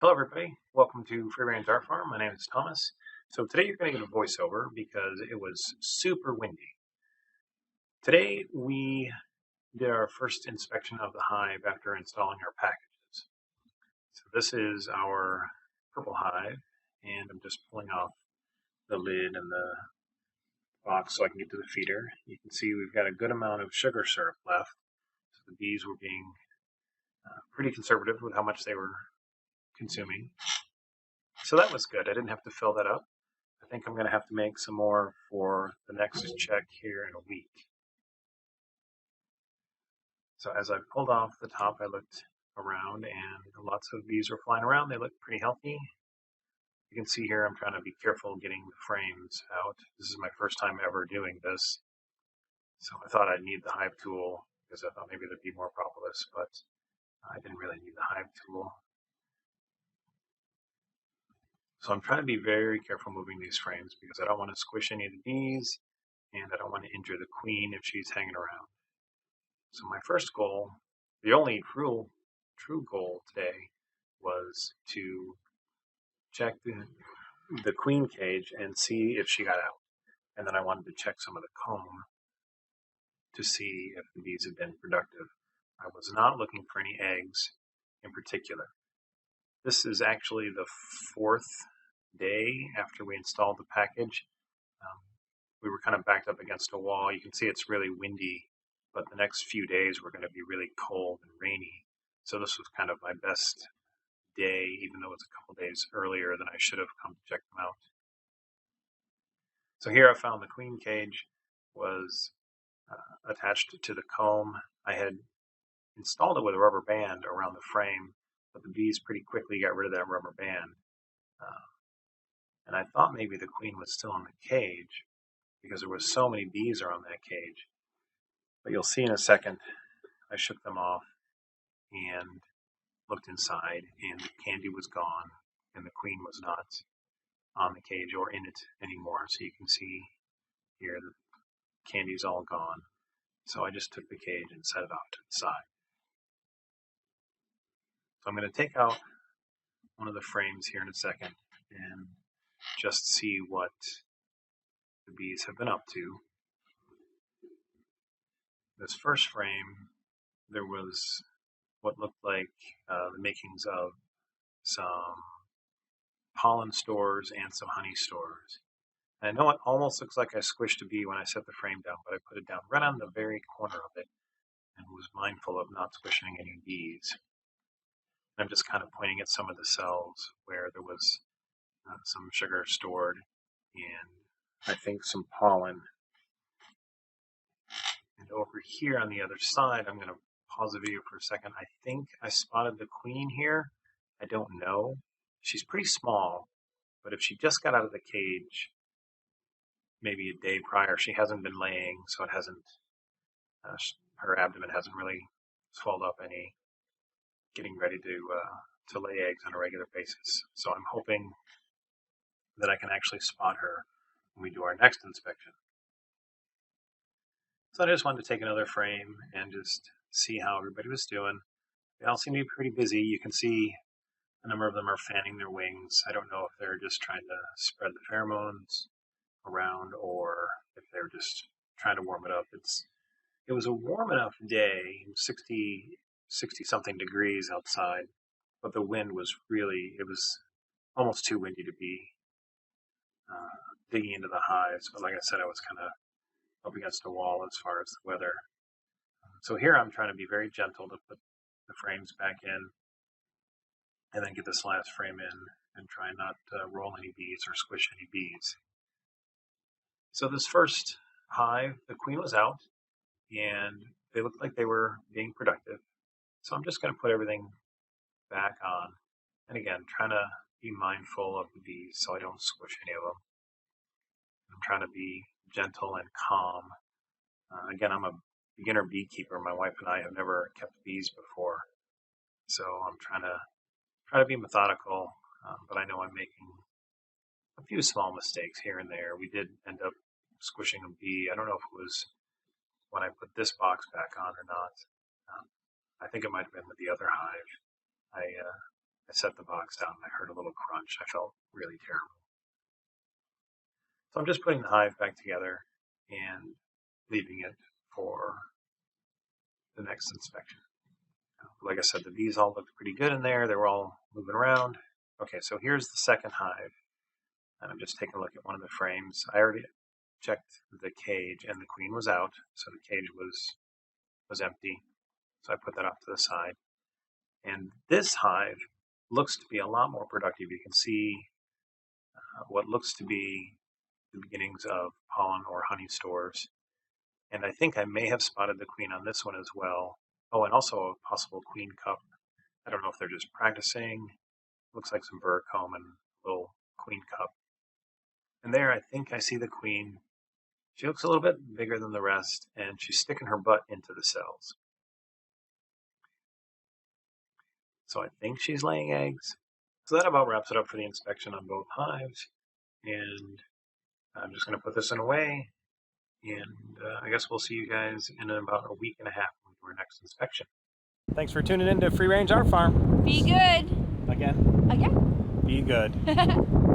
Hello everybody, welcome to Free Range Art Farm. My name is Thomas. So today you're going to get a voiceover because it was super windy. Today we did our first inspection of the hive after installing our packages. So this is our purple hive, and I'm just pulling off the lid and the box so I can get to the feeder. You can see we've got a good amount of sugar syrup left. So the bees were being pretty conservative with how much they were consuming. So that was good. I didn't have to fill that up. I think I'm going to have to make some more for the next check here in a week. So as I pulled off the top, I looked around and lots of bees were flying around. They looked pretty healthy. You can see here I'm trying to be careful getting the frames out. This is my first time ever doing this. So I thought I'd need the hive tool because I thought maybe there'd be more propolis, but I didn't really need the hive tool. So I'm trying to be very careful moving these frames because I don't want to squish any of the bees and I don't want to injure the queen if she's hanging around. So my first goal, the only true goal today, was to check the queen cage and see if she got out. And then I wanted to check some of the comb to see if the bees had been productive. I was not looking for any eggs in particular. This is actually the fourth day after we installed the package. We were kind of backed up against a wall. You can see it's really windy, but the next few days were going to be really cold and rainy. So this was kind of my best day, even though it was a couple days earlier than I should have come to check them out. So here I found the queen cage was attached to the comb. I had installed it with a rubber band around the frame, but the bees pretty quickly got rid of that rubber band. And I thought maybe the queen was still in the cage because there was so many bees around that cage. But you'll see in a second, I shook them off and looked inside, and the candy was gone, and the queen was not on the cage or in it anymore. So you can see here the candy's all gone. So I just took the cage and set it off to the side. So I'm going to take out one of the frames here in a second and just see what the bees have been up to. This first frame, there was what looked like the makings of some pollen stores and some honey stores. And I know it almost looks like I squished a bee when I set the frame down, but I put it down right on the very corner of it and was mindful of not squishing any bees. I'm just kind of pointing at some of the cells where there was some sugar stored and I think some pollen. And over here on the other side, I'm going to pause the video for a second. I think I spotted the queen here. I don't know. She's pretty small, but if she just got out of the cage maybe a day prior, she hasn't been laying, so it hasn't, her abdomen hasn't really swelled up any, getting ready to lay eggs on a regular basis. So I'm hoping that I can actually spot her when we do our next inspection. So I just wanted to take another frame and just see how everybody was doing. They all seem to be pretty busy. You can see a number of them are fanning their wings. I don't know if they're just trying to spread the pheromones around or if they're just trying to warm it up. It was a warm enough day, 60 something degrees outside, but the wind was really, it was almost too windy to be digging into the hives. But like I said, I was kind of up against a wall as far as the weather. So here I'm trying to be very gentle to put the frames back in and then get this last frame in and try not to roll any bees or squish any bees. So this first hive, the queen was out and they looked like they were being productive. So I'm just going to put everything back on. And again, trying to be mindful of the bees so I don't squish any of them. I'm trying to be gentle and calm. Again, I'm a beginner beekeeper. My wife and I have never kept bees before. So I'm trying to be methodical, but I know I'm making a few small mistakes here and there. We did end up squishing a bee. I don't know if it was when I put this box back on or not. I think it might have been with the other hive. I I set the box down and I heard a little crunch. I felt really terrible. So I'm just putting the hive back together and leaving it for the next inspection. Like I said, the bees all looked pretty good in there. They were all moving around. Okay, so here's the second hive. And I'm just taking a look at one of the frames. I already checked the cage and the queen was out. So the cage was empty. So I put that off to the side. And this hive looks to be a lot more productive. You can see what looks to be the beginnings of pollen or honey stores. And I think I may have spotted the queen on this one as well. Oh, and also a possible queen cup. I don't know if they're just practicing. Looks like some burr comb and a little queen cup. And there, I think I see the queen. She looks a little bit bigger than the rest, and she's sticking her butt into the cells. So I think she's laying eggs. So that about wraps it up for the inspection on both hives. And I'm just going to put this in away. And I guess we'll see you guys in about a week and a half when we do our next inspection. Thanks for tuning in to Free Range Art Farm. Be good. Again. Again. Be good.